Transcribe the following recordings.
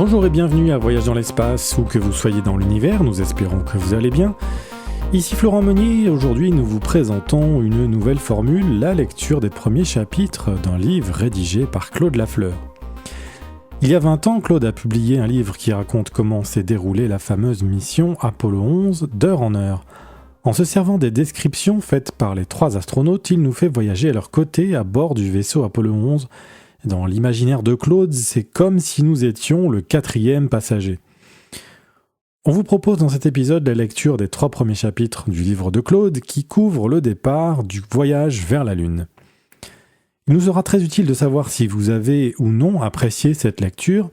Bonjour et bienvenue à Voyage dans l'espace, où que vous soyez dans l'univers, nous espérons que vous allez bien. Ici Florent Meunier, aujourd'hui nous vous présentons une nouvelle formule, la lecture des premiers chapitres d'un livre rédigé par Claude Lafleur. Il y a 20 ans, Claude a publié un livre qui raconte comment s'est déroulée la fameuse mission Apollo 11 d'heure en heure. En se servant des descriptions faites par les 3 astronautes, il nous fait voyager à leur côté à bord du vaisseau Apollo 11. Dans l'imaginaire de Claude, c'est comme si nous étions le 4e passager. On vous propose dans cet épisode la lecture des 3 premiers chapitres du livre de Claude qui couvrent le départ du voyage vers la Lune. Il nous sera très utile de savoir si vous avez ou non apprécié cette lecture.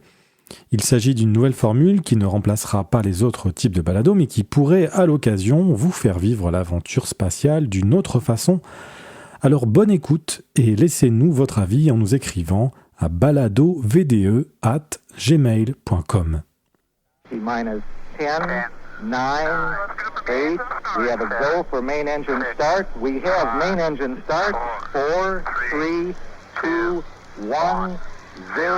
Il s'agit d'une nouvelle formule qui ne remplacera pas les autres types de balados, mais qui pourrait, à l'occasion, vous faire vivre l'aventure spatiale d'une autre façon. Alors bonne écoute et laissez-nous votre avis en nous écrivant à baladovde@gmail.com. T-minus 10, 9, 8, we have a go for main engine start. We have main engine start. 4, 3, 2, 1, 0.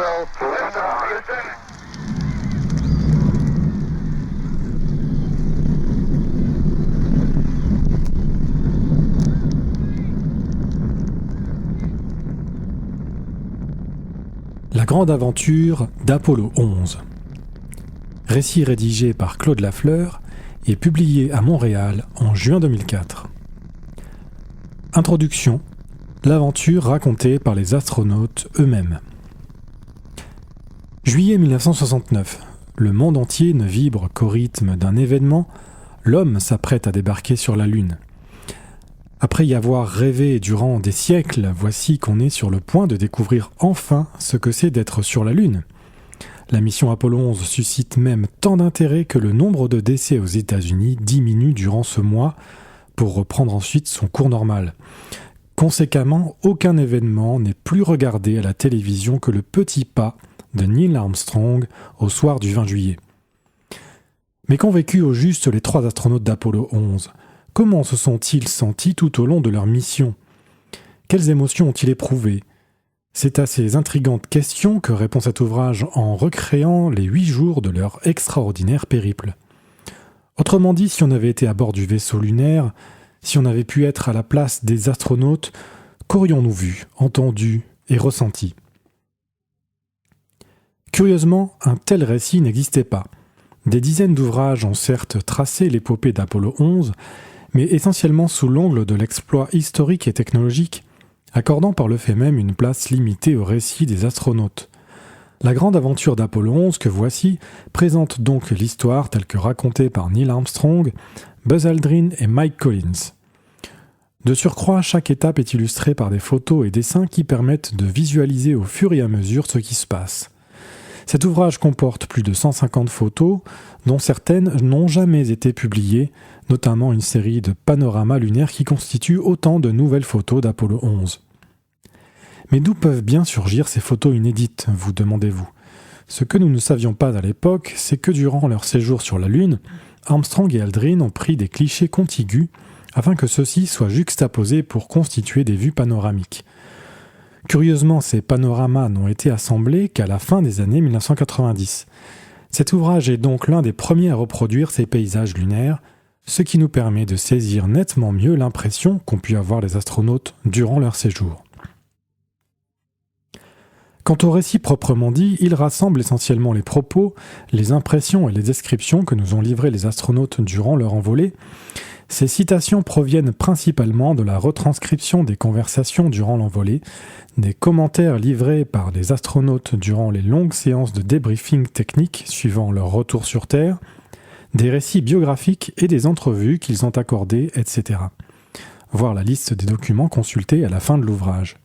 La grande aventure d'Apollo 11. Récit rédigé par Claude Lafleur et publié à Montréal en juin 2004. Introduction. L'aventure racontée par les astronautes eux-mêmes. Juillet 1969. Le monde entier ne vibre qu'au rythme d'un événement. L'homme s'apprête à débarquer sur la Lune. Après y avoir rêvé durant des siècles, voici qu'on est sur le point de découvrir enfin ce que c'est d'être sur la Lune. La mission Apollo 11 suscite même tant d'intérêt que le nombre de décès aux États-Unis diminue durant ce mois pour reprendre ensuite son cours normal. Conséquemment, aucun événement n'est plus regardé à la télévision que le petit pas de Neil Armstrong au soir du 20 juillet. Mais qu'ont vécu au juste les 3 astronautes d'Apollo 11 ? Comment se sont-ils sentis tout au long de leur mission ? Quelles émotions ont-ils éprouvées ? C'est à ces intrigantes questions que répond cet ouvrage en recréant les 8 jours de leur extraordinaire périple. Autrement dit, si on avait été à bord du vaisseau lunaire, si on avait pu être à la place des astronautes, qu'aurions-nous vu, entendu et ressenti ? Curieusement, un tel récit n'existait pas. Des dizaines d'ouvrages ont certes tracé l'épopée d'Apollo 11, mais essentiellement sous l'angle de l'exploit historique et technologique, accordant par le fait même une place limitée au récit des astronautes. La grande aventure d'Apollo 11 que voici présente donc l'histoire telle que racontée par Neil Armstrong, Buzz Aldrin et Mike Collins. De surcroît, chaque étape est illustrée par des photos et dessins qui permettent de visualiser au fur et à mesure ce qui se passe. Cet ouvrage comporte plus de 150 photos, dont certaines n'ont jamais été publiées, notamment une série de panoramas lunaires qui constituent autant de nouvelles photos d'Apollo 11. Mais d'où peuvent bien surgir ces photos inédites, vous demandez-vous ? Ce que nous ne savions pas à l'époque, c'est que durant leur séjour sur la Lune, Armstrong et Aldrin ont pris des clichés contigus afin que ceux-ci soient juxtaposés pour constituer des vues panoramiques. Curieusement, ces panoramas n'ont été assemblés qu'à la fin des années 1990. Cet ouvrage est donc l'un des premiers à reproduire ces paysages lunaires, ce qui nous permet de saisir nettement mieux l'impression qu'ont pu avoir les astronautes durant leur séjour. Quant au récit proprement dit, il rassemble essentiellement les propos, les impressions et les descriptions que nous ont livrés les astronautes durant leur envolée. Ces citations proviennent principalement de la retranscription des conversations durant l'envolée, des commentaires livrés par les astronautes durant les longues séances de débriefing technique suivant leur retour sur Terre, des récits biographiques et des entrevues qu'ils ont accordées, etc. Voir la liste des documents consultés à la fin de l'ouvrage.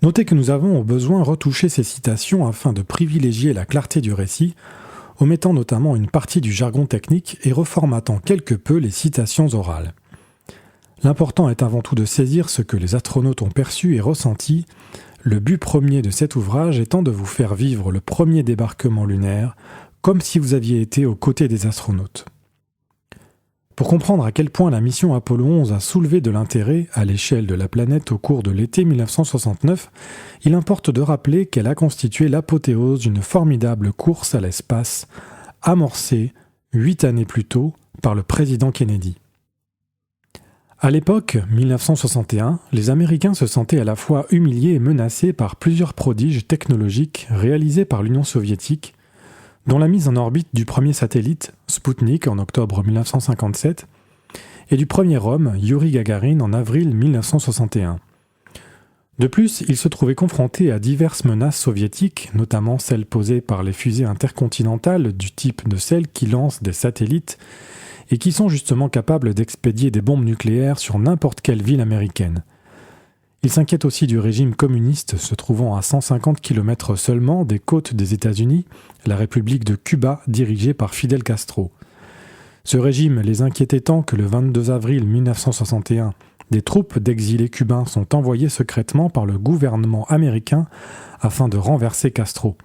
Notez que nous avons au besoin retouché ces citations afin de privilégier la clarté du récit, omettant notamment une partie du jargon technique et reformatant quelque peu les citations orales. L'important est avant tout de saisir ce que les astronautes ont perçu et ressenti, le but premier de cet ouvrage étant de vous faire vivre le premier débarquement lunaire, comme si vous aviez été aux côtés des astronautes. Pour comprendre à quel point la mission Apollo 11 a soulevé de l'intérêt à l'échelle de la planète au cours de l'été 1969, il importe de rappeler qu'elle a constitué l'apothéose d'une formidable course à l'espace, amorcée 8 années plus tôt par le président Kennedy. À l'époque, 1961, les Américains se sentaient à la fois humiliés et menacés par plusieurs prodiges technologiques réalisés par l'Union soviétique, dont la mise en orbite du premier satellite, Sputnik, en octobre 1957, et du premier homme, Yuri Gagarin, en avril 1961. De plus, ils se trouvaient confrontés à diverses menaces soviétiques, notamment celles posées par les fusées intercontinentales du type de celles qui lancent des satellites et qui sont justement capables d'expédier des bombes nucléaires sur n'importe quelle ville américaine. Il s'inquiète aussi du régime communiste se trouvant à 150 km seulement des côtes des États-Unis, la République de Cuba dirigée par Fidel Castro. Ce régime les inquiétait tant que le 22 avril 1961, des troupes d'exilés cubains sont envoyées secrètement par le gouvernement américain afin de renverser Castro.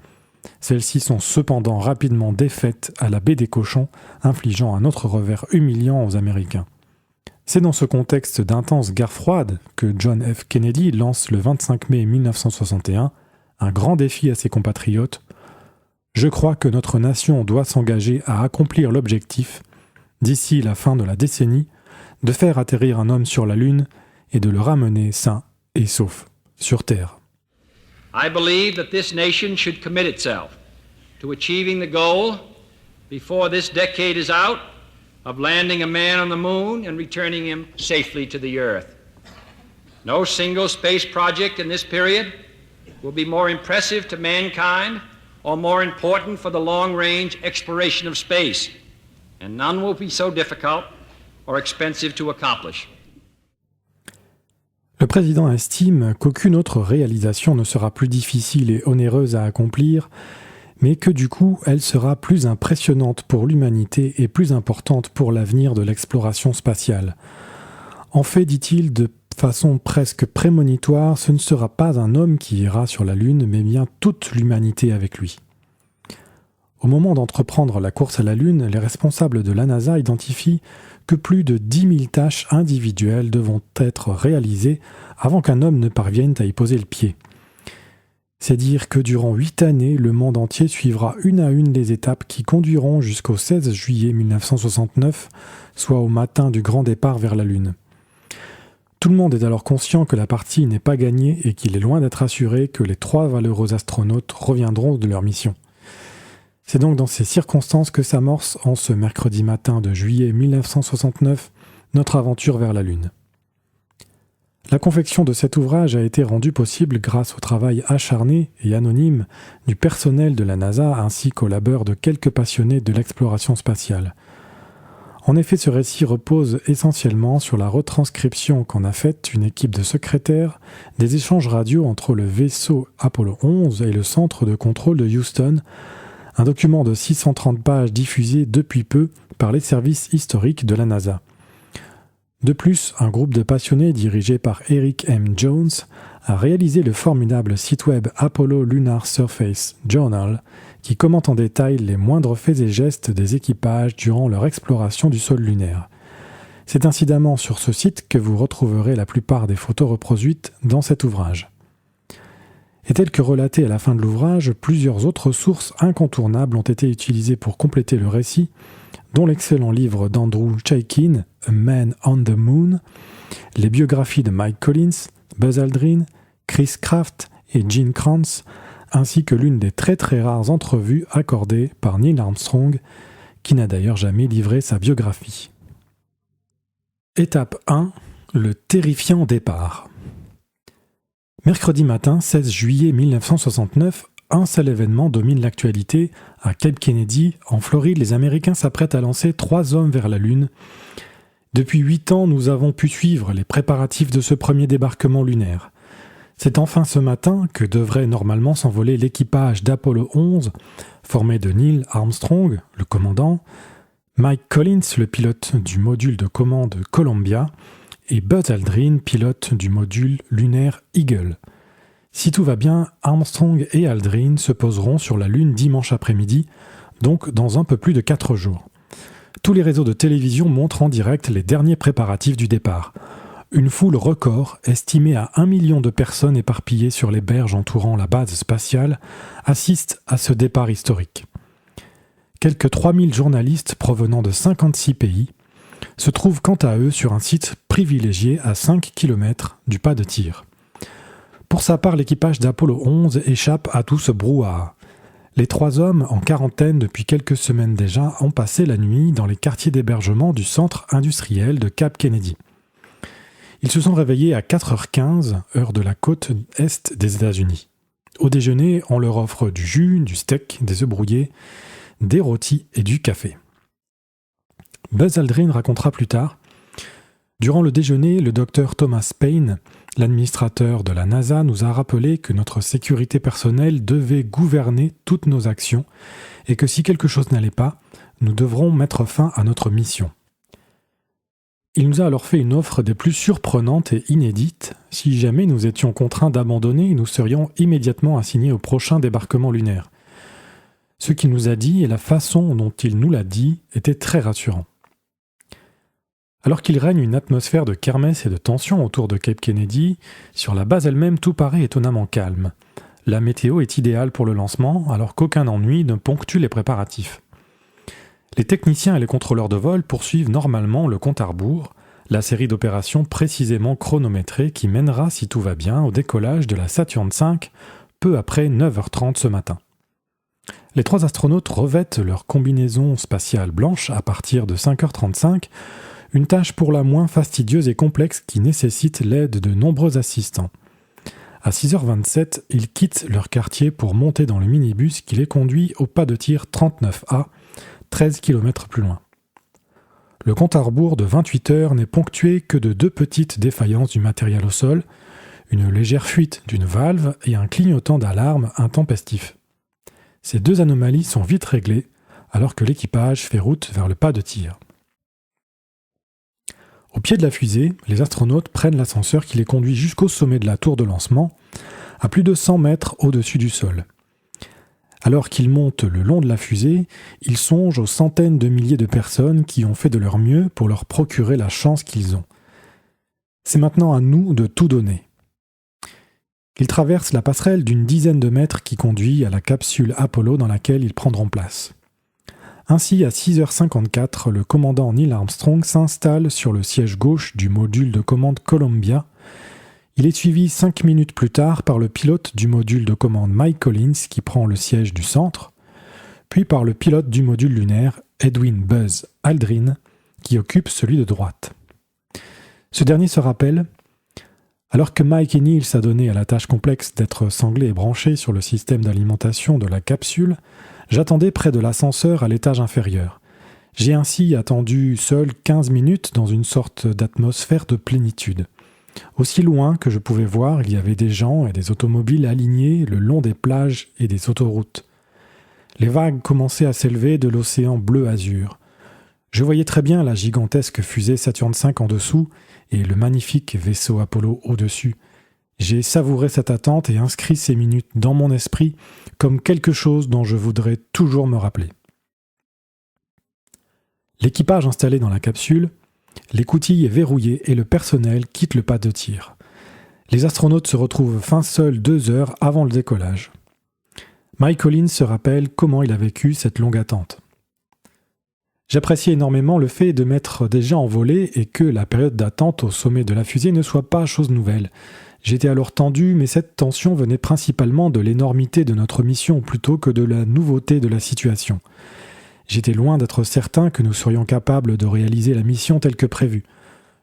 Celles-ci sont cependant rapidement défaites à la baie des Cochons, infligeant un autre revers humiliant aux Américains. C'est dans ce contexte d'intense guerre froide que John F. Kennedy lance le 25 mai 1961 un grand défi à ses compatriotes. Je crois que notre nation doit s'engager à accomplir l'objectif, d'ici la fin de la décennie, de faire atterrir un homme sur la Lune et de le ramener sain et sauf sur Terre. I believe that this nation should commit itself to achieving the goal before this decade is out of landing a man on the moon and returning him safely to the Earth. No single space project in this period will be more impressive to mankind or more important for the long-range exploration of space, and none will be so difficult or expensive to accomplish. Le président estime qu'aucune autre réalisation ne sera plus difficile et onéreuse à accomplir, mais que du coup, elle sera plus impressionnante pour l'humanité et plus importante pour l'avenir de l'exploration spatiale. En fait, dit-il de façon presque prémonitoire, ce ne sera pas un homme qui ira sur la Lune, mais bien toute l'humanité avec lui. Au moment d'entreprendre la course à la Lune, les responsables de la NASA identifient que plus de 10 000 tâches individuelles devront être réalisées avant qu'un homme ne parvienne à y poser le pied. C'est dire que durant 8 années, le monde entier suivra une à une les étapes qui conduiront jusqu'au 16 juillet 1969, soit au matin du grand départ vers la Lune. Tout le monde est alors conscient que la partie n'est pas gagnée et qu'il est loin d'être assuré que les 3 valeureux astronautes reviendront de leur mission. C'est donc dans ces circonstances que s'amorce, en ce mercredi matin de juillet 1969, notre aventure vers la Lune. La confection de cet ouvrage a été rendue possible grâce au travail acharné et anonyme du personnel de la NASA ainsi qu'au labeur de quelques passionnés de l'exploration spatiale. En effet, ce récit repose essentiellement sur la retranscription qu'en a faite une équipe de secrétaires des échanges radio entre le vaisseau Apollo 11 et le centre de contrôle de Houston, un document de 630 pages diffusé depuis peu par les services historiques de la NASA. De plus, un groupe de passionnés dirigé par Eric M. Jones a réalisé le formidable site web Apollo Lunar Surface Journal qui commente en détail les moindres faits et gestes des équipages durant leur exploration du sol lunaire. C'est incidemment sur ce site que vous retrouverez la plupart des photos reproduites dans cet ouvrage. Et tel que relaté à la fin de l'ouvrage, plusieurs autres sources incontournables ont été utilisées pour compléter le récit, dont l'excellent livre d'Andrew Chaikin, A Man on the Moon, les biographies de Mike Collins, Buzz Aldrin, Chris Kraft et Gene Kranz, ainsi que l'une des très très rares entrevues accordées par Neil Armstrong, qui n'a d'ailleurs jamais livré sa biographie. Étape 1. Le terrifiant départ. Mercredi matin, 16 juillet 1969, un seul événement domine l'actualité. À Cape Kennedy, en Floride, les Américains s'apprêtent à lancer 3 hommes vers la Lune. Depuis 8 ans, nous avons pu suivre les préparatifs de ce premier débarquement lunaire. C'est enfin ce matin que devrait normalement s'envoler l'équipage d'Apollo 11, formé de Neil Armstrong, le commandant, Mike Collins, le pilote du module de commande Columbia, et Buzz Aldrin, pilote du module lunaire Eagle. Si tout va bien, Armstrong et Aldrin se poseront sur la Lune dimanche après-midi, donc dans un peu plus de 4 jours. tous les réseaux de télévision montrent en direct les derniers préparatifs du départ. Une foule record, estimée à 1 million de personnes éparpillées sur les berges entourant la base spatiale, assiste à ce départ historique. Quelques 3000 journalistes provenant de 56 pays se trouvent quant à eux sur un site privilégié à 5 km du pas de tir. Pour sa part, l'équipage d'Apollo 11 échappe à tout ce brouhaha. Les 3 hommes, en quarantaine depuis quelques semaines déjà, ont passé la nuit dans les quartiers d'hébergement du centre industriel de Cap Kennedy. Ils se sont réveillés à 4h15, heure de la côte est des États-Unis. Au déjeuner, on leur offre du jus, du steak, des œufs brouillés, des rôtis et du café. Buzz Aldrin racontera plus tard: durant le déjeuner, le docteur Thomas Paine, l'administrateur de la NASA, nous a rappelé que notre sécurité personnelle devait gouverner toutes nos actions et que si quelque chose n'allait pas, nous devrons mettre fin à notre mission. Il nous a alors fait une offre des plus surprenantes et inédites. Si jamais nous étions contraints d'abandonner, nous serions immédiatement assignés au prochain débarquement lunaire. Ce qu'il nous a dit et la façon dont il nous l'a dit étaient très rassurants. Alors qu'il règne une atmosphère de kermesse et de tension autour de Cape Kennedy, sur la base elle-même tout paraît étonnamment calme. La météo est idéale pour le lancement, alors qu'aucun ennui ne ponctue les préparatifs. Les techniciens et les contrôleurs de vol poursuivent normalement le compte à rebours, la série d'opérations précisément chronométrée qui mènera, si tout va bien, au décollage de la Saturn V peu après 9h30 ce matin. Les 3 astronautes revêtent leur combinaison spatiale blanche à partir de 5h35, une tâche pour la moins fastidieuse et complexe qui nécessite l'aide de nombreux assistants. À 6h27, ils quittent leur quartier pour monter dans le minibus qui les conduit au pas de tir 39A, 13 km plus loin. Le compte à rebours de 28 heures n'est ponctué que de 2 petites défaillances du matériel au sol, une légère fuite d'une valve et un clignotant d'alarme intempestif. Ces 2 anomalies sont vite réglées alors que l'équipage fait route vers le pas de tir. Au pied de la fusée, les astronautes prennent l'ascenseur qui les conduit jusqu'au sommet de la tour de lancement, à plus de 100 mètres au-dessus du sol. Alors qu'ils montent le long de la fusée, ils songent aux centaines de milliers de personnes qui ont fait de leur mieux pour leur procurer la chance qu'ils ont. C'est maintenant à nous de tout donner. Ils traversent la passerelle d'une dizaine de mètres qui conduit à la capsule Apollo dans laquelle ils prendront place. Ainsi, à 6h54, le commandant Neil Armstrong s'installe sur le siège gauche du module de commande Columbia. Il est suivi 5 minutes plus tard par le pilote du module de commande Mike Collins qui prend le siège du centre, puis par le pilote du module lunaire Edwin Buzz Aldrin qui occupe celui de droite. Ce dernier se rappelle: alors que Mike et Neil s'adonnaient à la tâche complexe d'être sanglés et branchés sur le système d'alimentation de la capsule, j'attendais près de l'ascenseur à l'étage inférieur. J'ai ainsi attendu seul 15 minutes dans une sorte d'atmosphère de plénitude. Aussi loin que je pouvais voir, il y avait des gens et des automobiles alignés le long des plages et des autoroutes. Les vagues commençaient à s'élever de l'océan bleu-azur. Je voyais très bien la gigantesque fusée Saturn V en dessous et le magnifique vaisseau Apollo au-dessus. J'ai savouré cette attente et inscrit ces minutes dans mon esprit comme quelque chose dont je voudrais toujours me rappeler. L'équipage installé dans la capsule, l'écoutille est verrouillée et le personnel quitte le pas de tir. Les astronautes se retrouvent fin seuls 2 heures avant le décollage. Mike Collins se rappelle comment il a vécu cette longue attente. J'appréciais énormément le fait de m'être déjà envolé et que la période d'attente au sommet de la fusée ne soit pas chose nouvelle. J'étais alors tendu, mais cette tension venait principalement de l'énormité de notre mission plutôt que de la nouveauté de la situation. J'étais loin d'être certain que nous serions capables de réaliser la mission telle que prévue.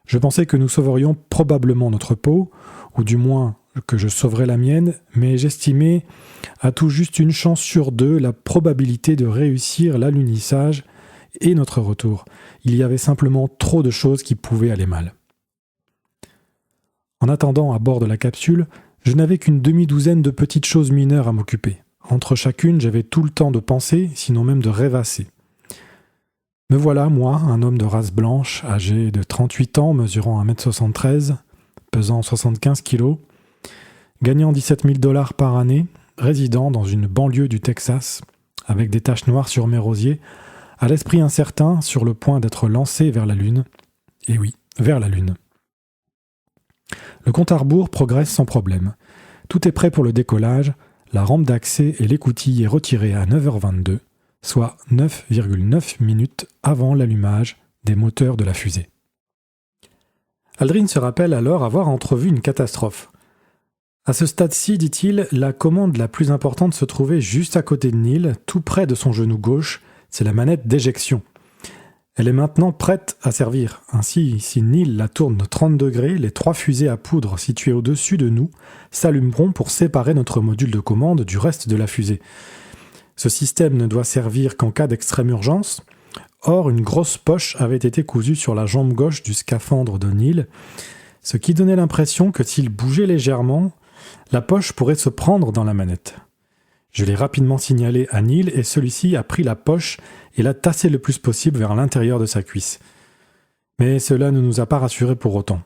Je pensais que nous sauverions probablement notre peau, ou du moins que je sauverais la mienne, mais j'estimais à tout juste 1 chance sur 2 la probabilité de réussir l'alunissage et notre retour. Il y avait simplement trop de choses qui pouvaient aller mal. En attendant à bord de la capsule, je n'avais qu'une demi-douzaine de petites choses mineures à m'occuper. Entre chacune, j'avais tout le temps de penser, sinon même de rêvasser. Me voilà, moi, un homme de race blanche, âgé de 38 ans, mesurant 1m73, pesant 75 kg, gagnant $17 000 par année, résidant dans une banlieue du Texas, avec des taches noires sur mes rosiers, à l'esprit incertain sur le point d'être lancé vers la Lune. Et oui, vers la Lune. Le compte à rebours progresse sans problème. Tout est prêt pour le décollage, la rampe d'accès et l'écoutille est retirée à 9h22, soit 9,9 minutes avant l'allumage des moteurs de la fusée. Aldrin se rappelle alors avoir entrevu une catastrophe. À ce stade-ci, dit-il, la commande la plus importante se trouvait juste à côté de Neil, tout près de son genou gauche, c'est la manette d'éjection. Elle est maintenant prête à servir. Ainsi, si Neil la tourne de 30 degrés, les 3 fusées à poudre situées au-dessus de nous s'allumeront pour séparer notre module de commande du reste de la fusée. Ce système ne doit servir qu'en cas d'extrême urgence. Or, une grosse poche avait été cousue sur la jambe gauche du scaphandre de Neil, ce qui donnait l'impression que s'il bougeait légèrement, la poche pourrait se prendre dans la manette. Je l'ai rapidement signalé à Neil et celui-ci a pris la poche et l'a tassée le plus possible vers l'intérieur de sa cuisse. Mais cela ne nous a pas rassurés pour autant.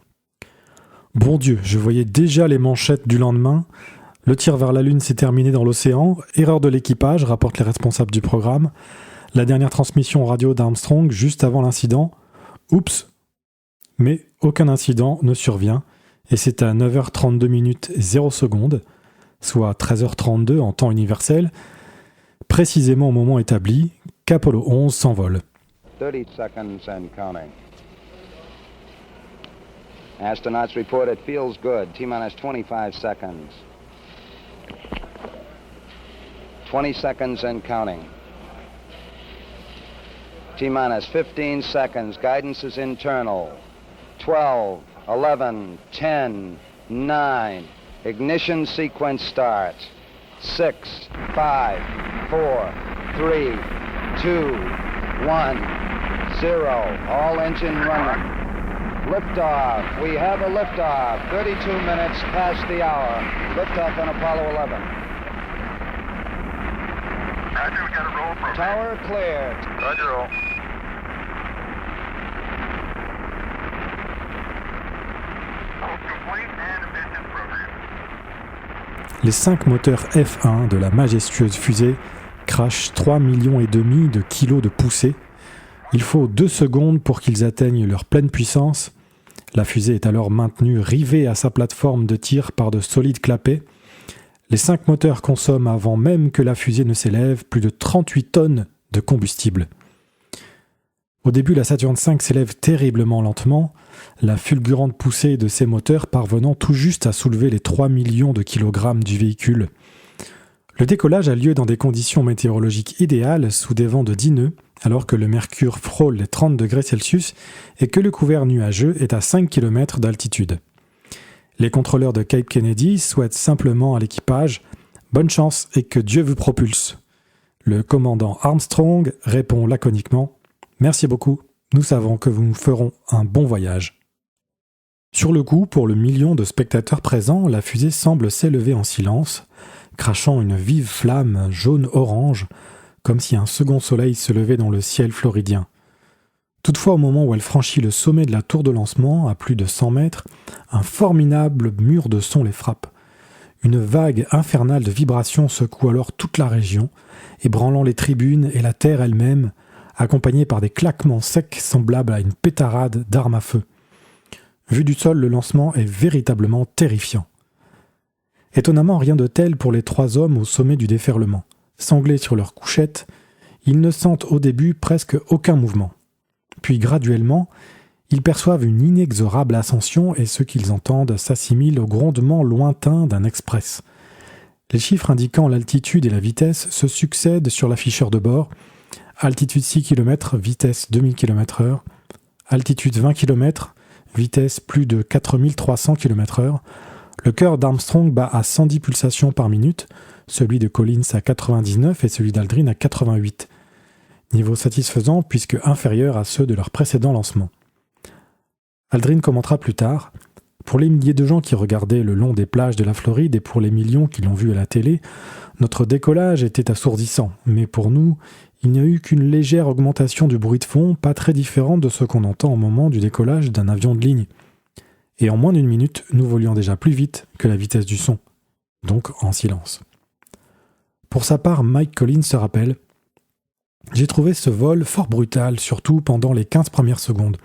Bon Dieu, je voyais déjà les manchettes du lendemain. Le tir vers la Lune s'est terminé dans l'océan. Erreur de l'équipage, rapportent les responsables du programme. La dernière transmission radio d'Armstrong juste avant l'incident. Oups! Mais aucun incident ne survient et c'est à 9h32 minutes 0 secondes, soit 13h32 en temps universel, précisément au moment établi, qu'Apollo 11 s'envole. 30 seconds and counting. Astronauts report it feels good. T-minus 25 seconds. 20 seconds and counting. T-minus 15 seconds. Guidance is internal. 12, 11, 10, 9. Ignition sequence starts. 6, 5, 4, 3, 2, 1, 0. All engine running. Liftoff. We have a liftoff. 32 minutes past the hour. Liftoff on Apollo 11. Roger, we got a roll program. Tower cleared. Roger, roll. Complete and efficient program. Les 5 moteurs F1 de la majestueuse fusée crachent 3,5 millions de kilos de poussée. Il faut 2 secondes pour qu'ils atteignent leur pleine puissance. La fusée est alors maintenue rivée à sa plateforme de tir par de solides clapets. Les 5 moteurs consomment avant même que la fusée ne s'élève plus de 38 tonnes de combustible. Au début, la Saturn V s'élève terriblement lentement, la fulgurante poussée de ses moteurs parvenant tout juste à soulever les 3 millions de kilogrammes du véhicule. Le décollage a lieu dans des conditions météorologiques idéales sous des vents de 10 nœuds, alors que le mercure frôle les 30 degrés Celsius et que le couvert nuageux est à 5 km d'altitude. Les contrôleurs de Cape Kennedy souhaitent simplement à l'équipage « Bonne chance et que Dieu vous propulse ». Le commandant Armstrong répond laconiquement « Merci beaucoup, nous savons que nous ferons un bon voyage ». Sur le coup, pour le million de spectateurs présents, la fusée semble s'élever en silence, crachant une vive flamme jaune-orange, comme si un second soleil se levait dans le ciel floridien. Toutefois, au moment où elle franchit le sommet de la tour de lancement, à plus de 100 mètres, un formidable mur de son les frappe. Une vague infernale de vibrations secoue alors toute la région, ébranlant les tribunes et la terre elle-même, accompagnée par des claquements secs semblables à une pétarade d'armes à feu. Vu du sol, le lancement est véritablement terrifiant. Étonnamment, rien de tel pour les 3 hommes au sommet du déferlement. Sanglés sur leur couchette, ils ne sentent au début presque aucun mouvement. Puis graduellement, ils perçoivent une inexorable ascension et ce qu'ils entendent s'assimile au grondement lointain d'un express. Les chiffres indiquant l'altitude et la vitesse se succèdent sur l'afficheur de bord. Altitude 6 km, vitesse 2000 km/h. Altitude 20 km, vitesse plus de 4300 km/h. Le cœur d'Armstrong bat à 110 pulsations par minute, celui de Collins à 99 et celui d'Aldrin à 88. Niveau satisfaisant puisque inférieur à ceux de leur précédent lancement. Aldrin commentera plus tard « Pour les milliers de gens qui regardaient le long des plages de la Floride et pour les millions qui l'ont vu à la télé, notre décollage était assourdissant, mais pour nous, il n'y a eu qu'une légère augmentation du bruit de fond, pas très différente de ce qu'on entend au moment du décollage d'un avion de ligne. Et en moins d'1 minute, nous volions déjà plus vite que la vitesse du son, donc en silence. » Pour sa part, Mike Collins se rappelle J'ai trouvé ce vol fort brutal, surtout pendant les 15 premières secondes.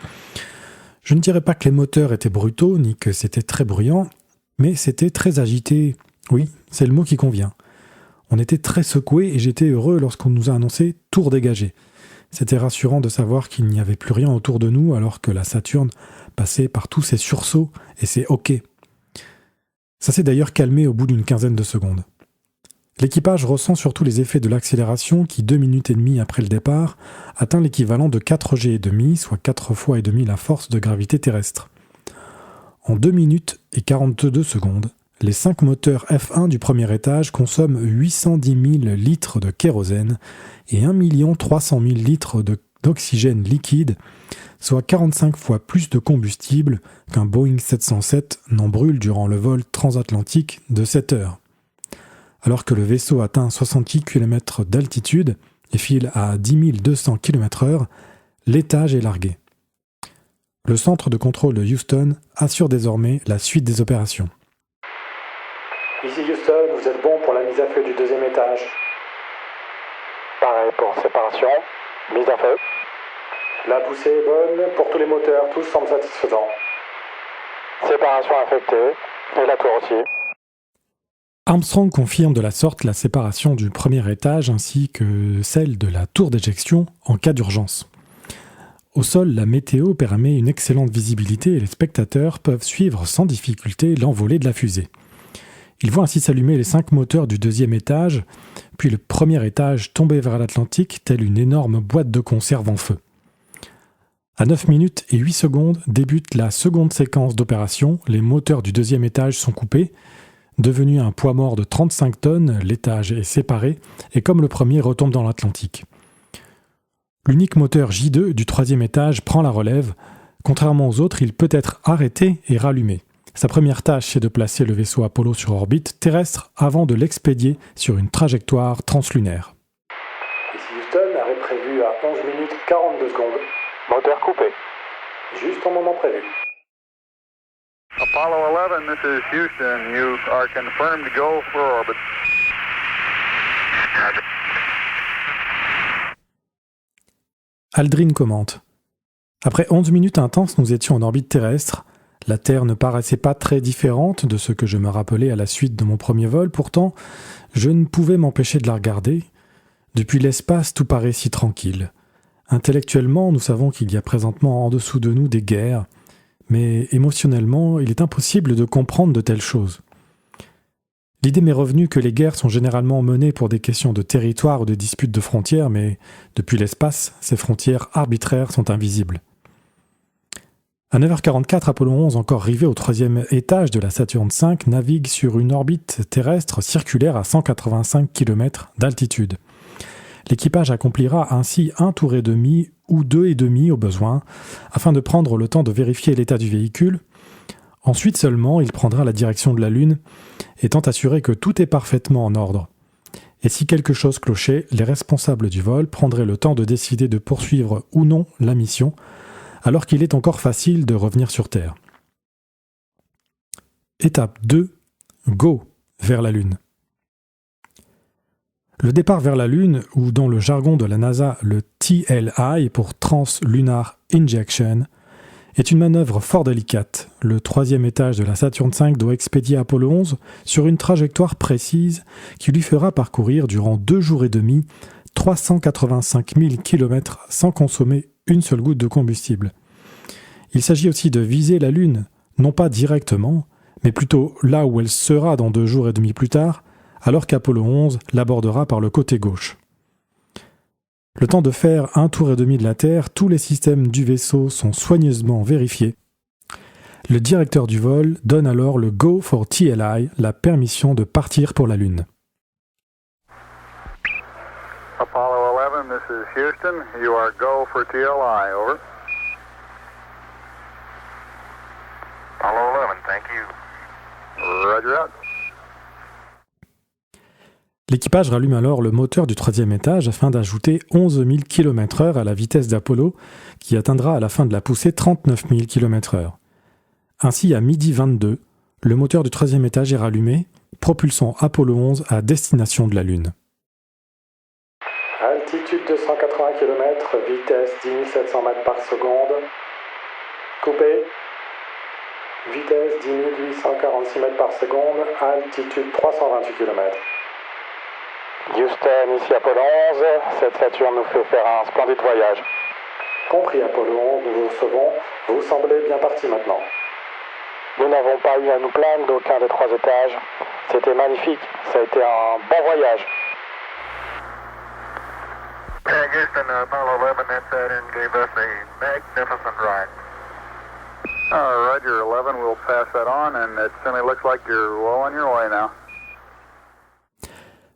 Je ne dirais pas que les moteurs étaient brutaux, ni que c'était très bruyant, mais c'était très agité. Oui, c'est le mot qui convient. On était très secoués et j'étais heureux lorsqu'on nous a annoncé « tour dégagé ». C'était rassurant de savoir qu'il n'y avait plus rien autour de nous alors que la Saturne passait par tous ses sursauts et ses hoquets. Ça s'est d'ailleurs calmé au bout d'une quinzaine de secondes. L'équipage ressent surtout les effets de l'accélération qui, 2 minutes et demie après le départ, atteint l'équivalent de 4G et demi, soit 4 fois et demi la force de gravité terrestre. En 2 minutes et 42 secondes, les 5 moteurs F1 du premier étage consomment 810 000 litres de kérosène et 1 300 000 litres d'oxygène liquide, soit 45 fois plus de combustible qu'un Boeing 707 n'en brûle durant le vol transatlantique de 7 heures. Alors que le vaisseau atteint 68 km d'altitude et file à 10 200 km/h, l'étage est largué. Le centre de contrôle de Houston assure désormais la suite des opérations. Ici Houston, vous êtes bon pour la mise à feu du 2e étage. Pareil pour séparation, mise à feu. La poussée est bonne pour tous les moteurs, tous semblent satisfaisants. Séparation affectée, et la tour aussi. Armstrong confirme de la sorte la séparation du premier étage ainsi que celle de la tour d'éjection en cas d'urgence. Au sol, la météo permet une excellente visibilité et les spectateurs peuvent suivre sans difficulté l'envolée de la fusée. Ils voient ainsi s'allumer les 5 moteurs du 2e étage, puis le premier étage tomber vers l'Atlantique telle une énorme boîte de conserve en feu. À 9 minutes et 8 secondes débute la seconde séquence d'opération, les moteurs du 2e étage sont coupés. Devenu un poids mort de 35 tonnes, l'étage est séparé et comme le premier retombe dans l'Atlantique. L'unique moteur J2 du 3e étage prend la relève. Contrairement aux autres, il peut être arrêté et rallumé. Sa première tâche est de placer le vaisseau Apollo sur orbite terrestre avant de l'expédier sur une trajectoire translunaire. Ici Houston, arrêt prévu à 11 minutes 42 secondes. Moteur coupé. Juste au moment prévu. Apollo 11, this is Houston. You are confirmed to go for orbit. Aldrin commente. Après 11 minutes intenses, nous étions en orbite terrestre. La Terre ne paraissait pas très différente de ce que je me rappelais à la suite de mon premier vol. Pourtant, je ne pouvais m'empêcher de la regarder. Depuis l'espace, tout paraît si tranquille. Intellectuellement, nous savons qu'il y a présentement en dessous de nous des guerres. Mais émotionnellement, il est impossible de comprendre de telles choses. L'idée m'est revenue que les guerres sont généralement menées pour des questions de territoire ou de disputes de frontières, mais depuis l'espace, ces frontières arbitraires sont invisibles. À 9h44, Apollo 11, encore rivé au 3e étage de la Saturne V, navigue sur une orbite terrestre circulaire à 185 km d'altitude. L'équipage accomplira ainsi 1 tour et demi ou 2 et demi au besoin, afin de prendre le temps de vérifier l'état du véhicule. Ensuite seulement, il prendra la direction de la Lune, étant assuré que tout est parfaitement en ordre. Et si quelque chose clochait, les responsables du vol prendraient le temps de décider de poursuivre ou non la mission, alors qu'il est encore facile de revenir sur Terre. Étape 2. Go vers la Lune. Le départ vers la Lune, ou dans le jargon de la NASA, le TLI pour Trans-Lunar Injection, est une manœuvre fort délicate. Le 3e étage de la Saturne V doit expédier Apollo 11 sur une trajectoire précise qui lui fera parcourir durant 2 jours et demi 385 000 km sans consommer une seule goutte de combustible. Il s'agit aussi de viser la Lune, non pas directement, mais plutôt là où elle sera dans 2 jours et demi plus tard, alors qu'Apollo 11 l'abordera par le côté gauche. Le temps de faire 1 tour et demi de la Terre, tous les systèmes du vaisseau sont soigneusement vérifiés. Le directeur du vol donne alors le Go for TLI, la permission de partir pour la Lune. Apollo 11, this is Houston. You are go for TLI, over. Apollo 11, thank you. Roger that. L'équipage rallume alors le moteur du 3e étage afin d'ajouter 11 000 km/h à la vitesse d'Apollo, qui atteindra à la fin de la poussée 39 000 km/h. Ainsi, à 12h22, le moteur du 3e étage est rallumé, propulsant Apollo 11 à destination de la Lune. Halte Altitude 280 km, vitesse 10 700 mètres par seconde. Coupé. Vitesse 10 846 mètres par seconde, altitude 328 km. Houston, ici Apollo 11. Cette Saturne nous fait faire un splendide voyage. Compris Apollo 11, nous vous recevons. Vous semblez bien parti maintenant. Nous n'avons pas eu à nous plaindre d'aucun des 3 étages. C'était magnifique. Ça a été un bon voyage. Houston, Apollo 11, that Saturn gave us a magnificent ride. Roger, 11, we'll pass that on, and it certainly looks like you're well on your way now.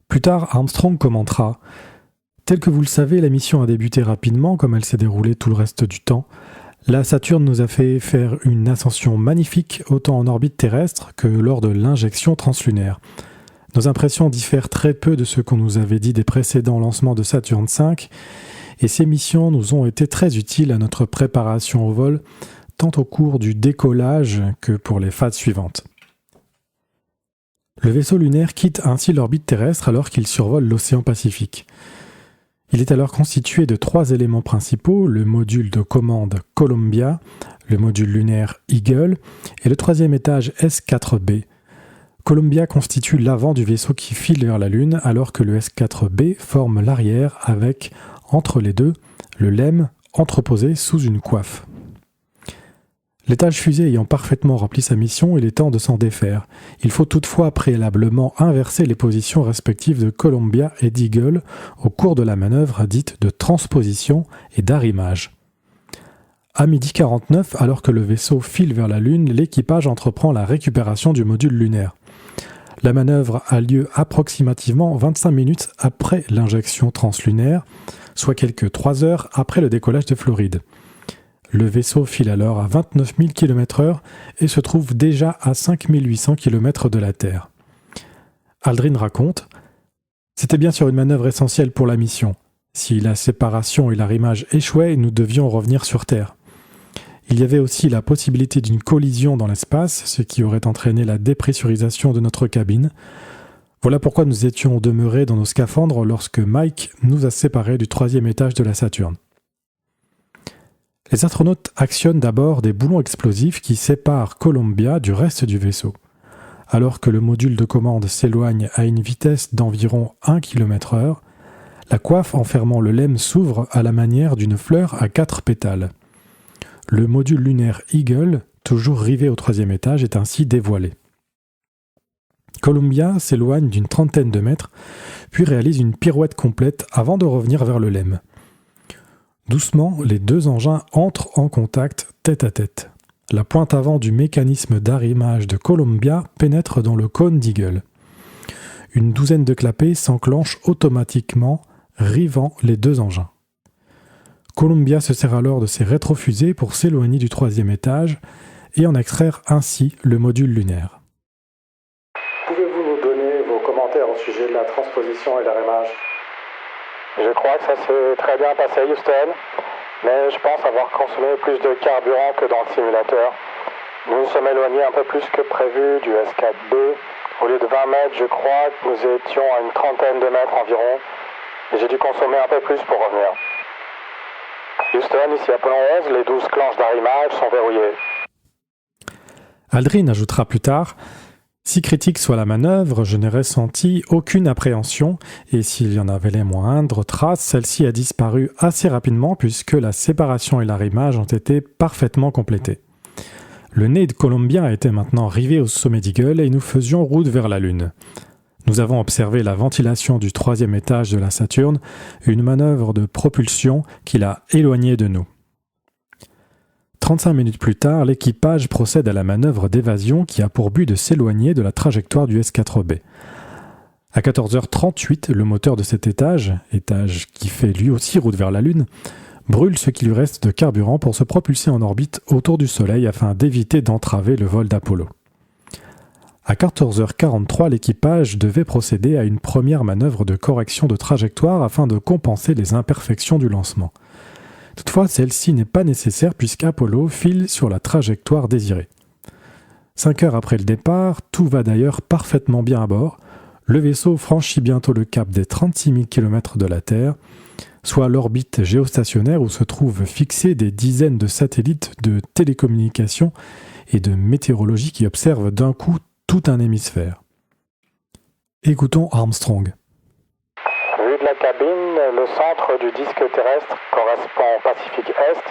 Plus tard, Armstrong commentera « Tel que vous le savez, la mission a débuté rapidement, comme elle s'est déroulée tout le reste du temps. La Saturne nous a fait faire une ascension magnifique, autant en orbite terrestre que lors de l'injection translunaire. Nos impressions diffèrent très peu de ce qu'on nous avait dit des précédents lancements de Saturne V, et ces missions nous ont été très utiles à notre préparation au vol, tant au cours du décollage que pour les phases suivantes. » Le vaisseau lunaire quitte ainsi l'orbite terrestre alors qu'il survole l'océan Pacifique. Il est alors constitué de 3 éléments principaux, le module de commande Columbia, le module lunaire Eagle et le 3e étage S-4B. Columbia constitue l'avant du vaisseau qui file vers la Lune alors que le S-4B forme l'arrière avec, entre les deux, le LEM entreposé sous une coiffe. L'étage fusée ayant parfaitement rempli sa mission, il est temps de s'en défaire. Il faut toutefois préalablement inverser les positions respectives de Columbia et d'Eagle au cours de la manœuvre dite de transposition et d'arrimage. À 12h49, alors que le vaisseau file vers la Lune, l'équipage entreprend la récupération du module lunaire. La manœuvre a lieu approximativement 25 minutes après l'injection translunaire, soit quelques 3 heures après le décollage de Floride. Le vaisseau file alors à 29 000 km/h et se trouve déjà à 5 800 km de la Terre. Aldrin raconte « C'était bien sûr une manœuvre essentielle pour la mission. Si la séparation et l'arrimage échouaient, nous devions revenir sur Terre. Il y avait aussi la possibilité d'une collision dans l'espace, ce qui aurait entraîné la dépressurisation de notre cabine. Voilà pourquoi nous étions demeurés dans nos scaphandres lorsque Mike nous a séparés du 3e étage de la Saturne. » Les astronautes actionnent d'abord des boulons explosifs qui séparent Columbia du reste du vaisseau. Alors que le module de commande s'éloigne à une vitesse d'environ 1 km/h, la coiffe enfermant le LEM s'ouvre à la manière d'une fleur à 4 pétales. Le module lunaire Eagle, toujours rivé au 3e étage, est ainsi dévoilé. Columbia s'éloigne d'une 30aine de mètres, puis réalise une pirouette complète avant de revenir vers le LEM. Doucement, les 2 engins entrent en contact tête à tête. La pointe avant du mécanisme d'arrimage de Columbia pénètre dans le cône d'Eagle. Une 12aine de clapets s'enclenchent automatiquement, rivant les 2 engins. Columbia se sert alors de ses rétrofusées pour s'éloigner du 3e étage et en extraire ainsi le module lunaire. Pouvez-vous nous donner vos commentaires au sujet de la transposition et l'arrimage ? Je crois que ça s'est très bien passé à Houston, mais je pense avoir consommé plus de carburant que dans le simulateur. Nous nous sommes éloignés un peu plus que prévu du S-4B. Au lieu de 20 mètres, je crois que nous étions à une 30aine de mètres environ, et j'ai dû consommer un peu plus pour revenir. Houston, ici Apollo 11, les 12 clenches d'arrimage sont verrouillées. Aldrin ajoutera plus tard « Si critique soit la manœuvre, je n'ai ressenti aucune appréhension et s'il y en avait les moindres traces, celle-ci a disparu assez rapidement puisque la séparation et l'arrimage ont été parfaitement complétés. Le nez de Columbia était maintenant rivé au sommet d'Eagle et nous faisions route vers la Lune. Nous avons observé la ventilation du 3e étage de la Saturne, une manœuvre de propulsion qui l'a éloigné de nous. 35 minutes plus tard, l'équipage procède à la manœuvre d'évasion qui a pour but de s'éloigner de la trajectoire du S-4B. À 14h38, le moteur de cet étage qui fait lui aussi route vers la Lune, brûle ce qui lui reste de carburant pour se propulser en orbite autour du Soleil afin d'éviter d'entraver le vol d'Apollo. À 14h43, l'équipage devait procéder à une première manœuvre de correction de trajectoire afin de compenser les imperfections du lancement. Toutefois, celle-ci n'est pas nécessaire puisqu'Apollo file sur la trajectoire désirée. 5 heures après le départ, tout va d'ailleurs parfaitement bien à bord. Le vaisseau franchit bientôt le cap des 36 000 km de la Terre, soit l'orbite géostationnaire où se trouvent fixés des dizaines de satellites de télécommunications et de météorologie qui observent d'un coup tout un hémisphère. Écoutons Armstrong. Vu de la cabine, le centre du disque terrestre correspond au Pacifique Est.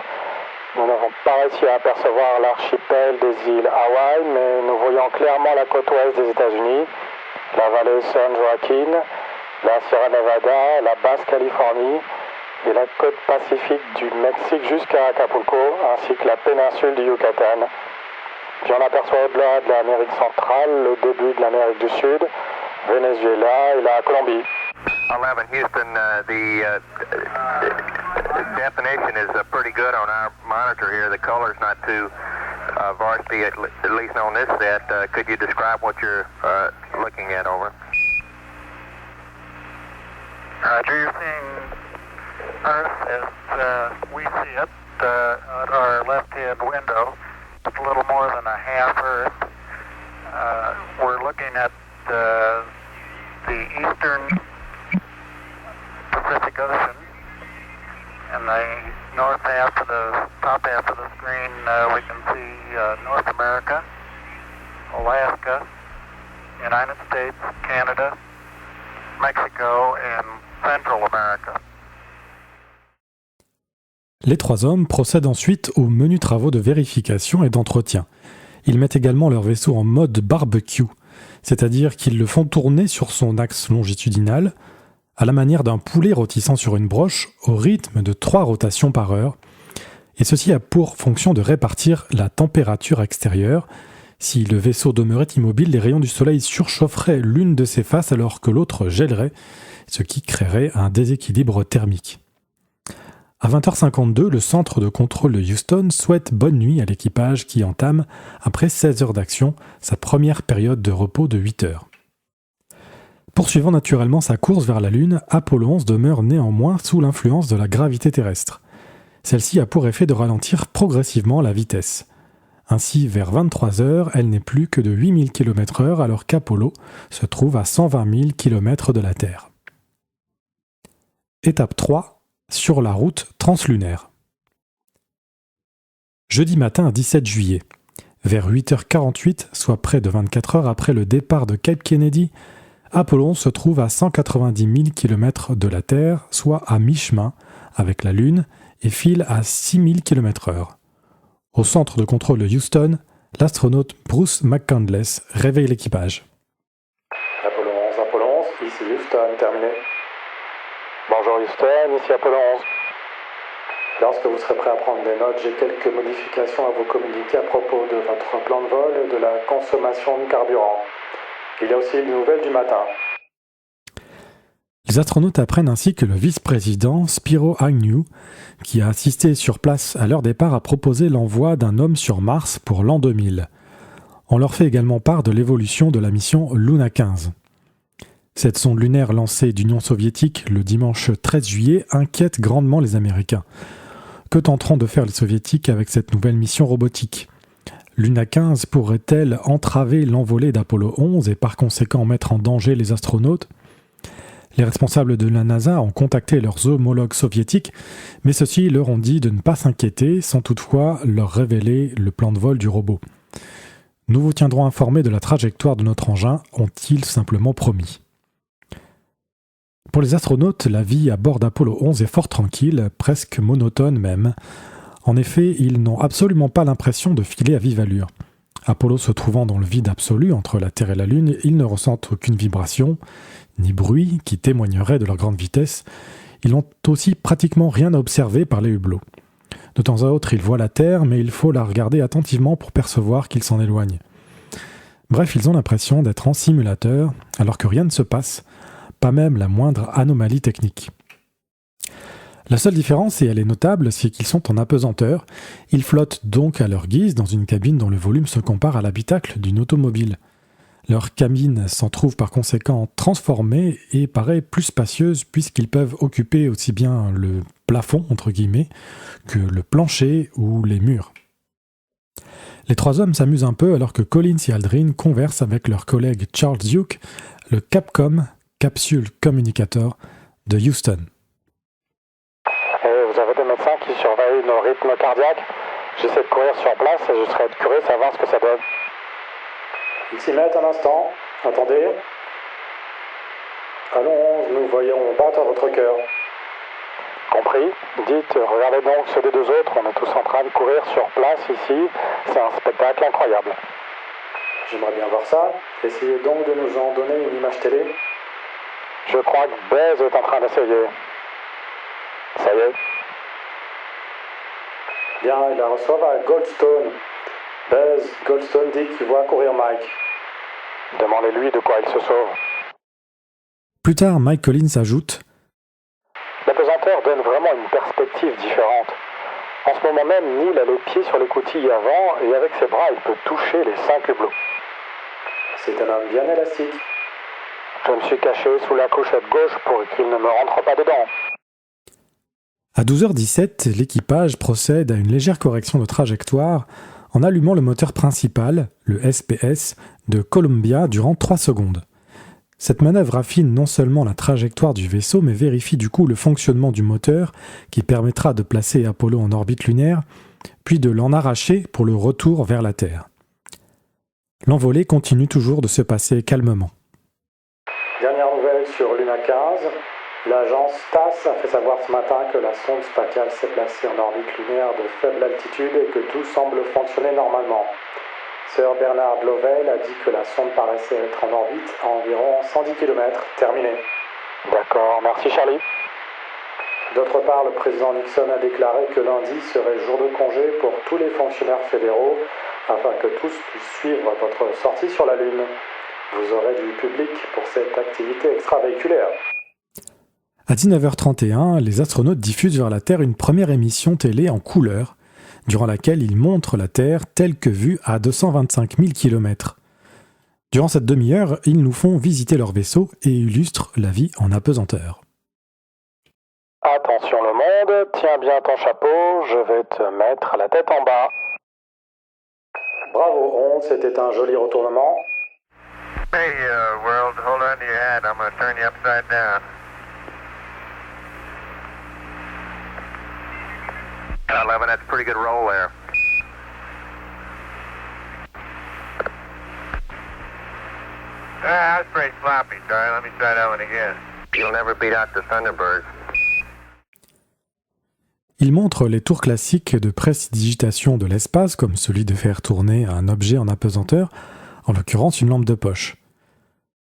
Nous n'avons pas réussi à apercevoir l'archipel des îles Hawaï, mais nous voyons clairement la côte ouest des États-Unis, la vallée San Joaquin, la Sierra Nevada, la Basse-Californie et la côte pacifique du Mexique jusqu'à Acapulco, ainsi que la péninsule du Yucatan. Puis on aperçoit au-delà de l'Amérique centrale le début de l'Amérique du Sud, Venezuela et la Colombie. 11 Houston, the definition is pretty good on our monitor here. The color's not too varsity, at least on this set. Could you describe what you're looking at, over? Roger, you're seeing Earth as we see it at our left-hand window. It's a little more than a half Earth. We're looking at the eastern Pacific Ocean. In the north half of the top half of the screen, we can see North America, Alaska, United States, Canada, Mexico, and Central America. Les trois hommes procèdent ensuite aux menus travaux de vérification et d'entretien. Ils mettent également leur vaisseau en mode barbecue, c'est-à-dire qu'ils le font tourner sur son axe longitudinal, à la manière d'un poulet rôtissant sur une broche, au rythme de 3 rotations par heure, et ceci a pour fonction de répartir la température extérieure. Si le vaisseau demeurait immobile, les rayons du soleil surchaufferaient l'une de ses faces alors que l'autre gèlerait, ce qui créerait un déséquilibre thermique. À 20h52, le centre de contrôle de Houston souhaite bonne nuit à l'équipage qui entame, après 16 heures d'action, sa première période de repos de 8 heures. Poursuivant naturellement sa course vers la Lune, Apollo 11 demeure néanmoins sous l'influence de la gravité terrestre. Celle-ci a pour effet de ralentir progressivement la vitesse. Ainsi, vers 23 heures, elle n'est plus que de 8000 km/h alors qu'Apollo se trouve à 120 000 km de la Terre. Étape 3, sur la route translunaire. Jeudi matin 17 juillet, vers 8h48, soit près de 24 heures après le départ de Cape Kennedy, Apollo 11 se trouve à 190 000 km de la Terre, soit à mi-chemin avec la Lune, et file à 6000 km/h. Au centre de contrôle de Houston, l'astronaute Bruce McCandless réveille l'équipage. Apollo 11, ici Houston, terminé. Bonjour Houston, ici Apollo 11. Lorsque vous serez prêt à prendre des notes, j'ai quelques modifications à vous communiquer à propos de votre plan de vol et de la consommation de carburant. Il y a aussi une nouvelle du matin. Les astronautes apprennent ainsi que le vice-président Spiro Agnew, qui a assisté sur place à leur départ, a proposé l'envoi d'un homme sur Mars pour l'an 2000. On leur fait également part de l'évolution de la mission Luna 15. Cette sonde lunaire lancée d'Union soviétique le dimanche 13 juillet inquiète grandement les Américains. Que tenteront de faire les Soviétiques avec cette nouvelle mission robotique ? Luna 15 pourrait-elle entraver l'envolée d'Apollo 11 et par conséquent mettre en danger les astronautes ? Les responsables de la NASA ont contacté leurs homologues soviétiques, mais ceux-ci leur ont dit de ne pas s'inquiéter, sans toutefois leur révéler le plan de vol du robot. Nous vous tiendrons informés de la trajectoire de notre engin, ont-ils simplement promis. Pour les astronautes, la vie à bord d'Apollo 11 est fort tranquille, presque monotone même. En effet, ils n'ont absolument pas l'impression de filer à vive allure. Apollo se trouvant dans le vide absolu entre la Terre et la Lune, ils ne ressentent aucune vibration, ni bruit qui témoignerait de leur grande vitesse. Ils n'ont aussi pratiquement rien à observer par les hublots. De temps à autre, ils voient la Terre, mais il faut la regarder attentivement pour percevoir qu'ils s'en éloignent. Bref, ils ont l'impression d'être en simulateur, alors que rien ne se passe, pas même la moindre anomalie technique. La seule différence, et elle est notable, c'est qu'ils sont en apesanteur. Ils flottent donc à leur guise dans une cabine dont le volume se compare à l'habitacle d'une automobile. Leur cabine s'en trouve par conséquent transformée et paraît plus spacieuse puisqu'ils peuvent occuper aussi bien le plafond, entre guillemets, que le plancher ou les murs. Les trois hommes s'amusent un peu alors que Collins et Aldrin conversent avec leur collègue Charles Duke, le Capcom, Capsule Communicator, de Houston. Et vous avez des médecins qui surveillent nos rythmes cardiaques. J'essaie de courir sur place et je serais curieux de savoir ce que ça donne. Ils s'y mettent un instant. Attendez. Allons, nous voyons battre votre cœur. Compris. Dites, regardez donc ceux des deux autres, on est tous en train de courir sur place ici. C'est un spectacle incroyable. J'aimerais bien voir ça. Essayez donc de nous en donner une image télé. Je crois que Baze est en train d'essayer. Ça y est. Bien, il la reçoit à Goldstone. Buzz, Goldstone dit qu'il voit courir Mike. Demandez-lui de quoi il se sauve. Plus tard, Mike Collins ajoute « L'apesanteur donne vraiment une perspective différente. En ce moment même, Neil a les pieds sur l'écoutille avant et avec ses bras, il peut toucher les 5 hublots. C'est un homme bien élastique. Je me suis caché sous la couchette gauche pour qu'il ne me rentre pas dedans. » À 12h17, l'équipage procède à une légère correction de trajectoire en allumant le moteur principal, le SPS, de Columbia durant 3 secondes. Cette manœuvre affine non seulement la trajectoire du vaisseau, mais vérifie du coup le fonctionnement du moteur qui permettra de placer Apollo en orbite lunaire, puis de l'en arracher pour le retour vers la Terre. L'envolée continue toujours de se passer calmement. Dernière nouvelle sur Luna 15. L'agence TASS a fait savoir ce matin que la sonde spatiale s'est placée en orbite lunaire de faible altitude et que tout semble fonctionner normalement. Sir Bernard Lovell a dit que la sonde paraissait être en orbite à environ 110 km. Terminé. D'accord, merci Charlie. D'autre part, le président Nixon a déclaré que lundi serait jour de congé pour tous les fonctionnaires fédéraux afin que tous puissent suivre votre sortie sur la Lune. Vous aurez du public pour cette activité extravéhiculaire. À 19h31, les astronautes diffusent vers la Terre une première émission télé en couleur, durant laquelle ils montrent la Terre telle que vue à 225 000 km. Durant cette demi-heure, ils nous font visiter leur vaisseau et illustrent la vie en apesanteur. Attention le monde, tiens bien ton chapeau, je vais te mettre la tête en bas. Bravo 11, c'était un joli retournement. Hey, World, hold on to your hat. I'm going to turn you upside down. 11, that's a pretty good roll there. That's pretty sloppy, Charlie. Let me try that one again. You'll never beat out the Thunderbird. Il montre les tours classiques de prestidigitation de l'espace, comme celui de faire tourner un objet en apesanteur, en l'occurrence une lampe de poche.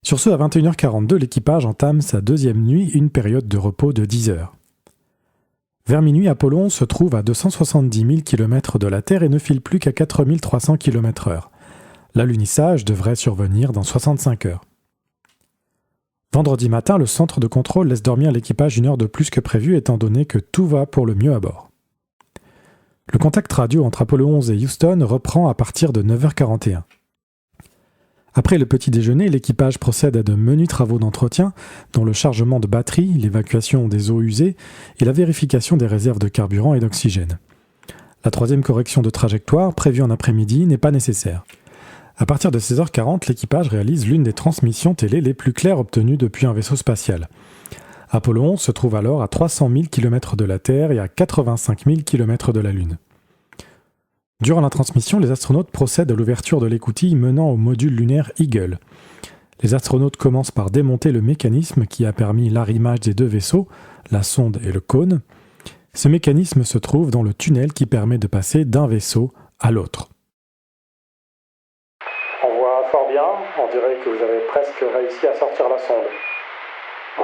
Sur ce, à 21h42, l'équipage entame sa deuxième nuit, une période de repos de 10 heures. Vers minuit, Apollon se trouve à 270 000 km de la Terre et ne file plus qu'à 4 300 km/h. L'alunissage devrait survenir dans 65 heures. Vendredi matin, le centre de contrôle laisse dormir l'équipage une heure de plus que prévu étant donné que tout va pour le mieux à bord. Le contact radio entre Apollo 11 et Houston reprend à partir de 9h41. Après le petit déjeuner, l'équipage procède à de menus travaux d'entretien, dont le chargement de batterie, l'évacuation des eaux usées et la vérification des réserves de carburant et d'oxygène. La troisième correction de trajectoire, prévue en après-midi, n'est pas nécessaire. À partir de 16h40, l'équipage réalise l'une des transmissions télé les plus claires obtenues depuis un vaisseau spatial. Apollo 11 se trouve alors à 300 000 km de la Terre et à 85 000 km de la Lune. Durant la transmission, les astronautes procèdent à l'ouverture de l'écoutille menant au module lunaire Eagle. Les astronautes commencent par démonter le mécanisme qui a permis l'arrimage des deux vaisseaux, la sonde et le cône. Ce mécanisme se trouve dans le tunnel qui permet de passer d'un vaisseau à l'autre. On voit fort bien, on dirait que vous avez presque réussi à sortir la sonde.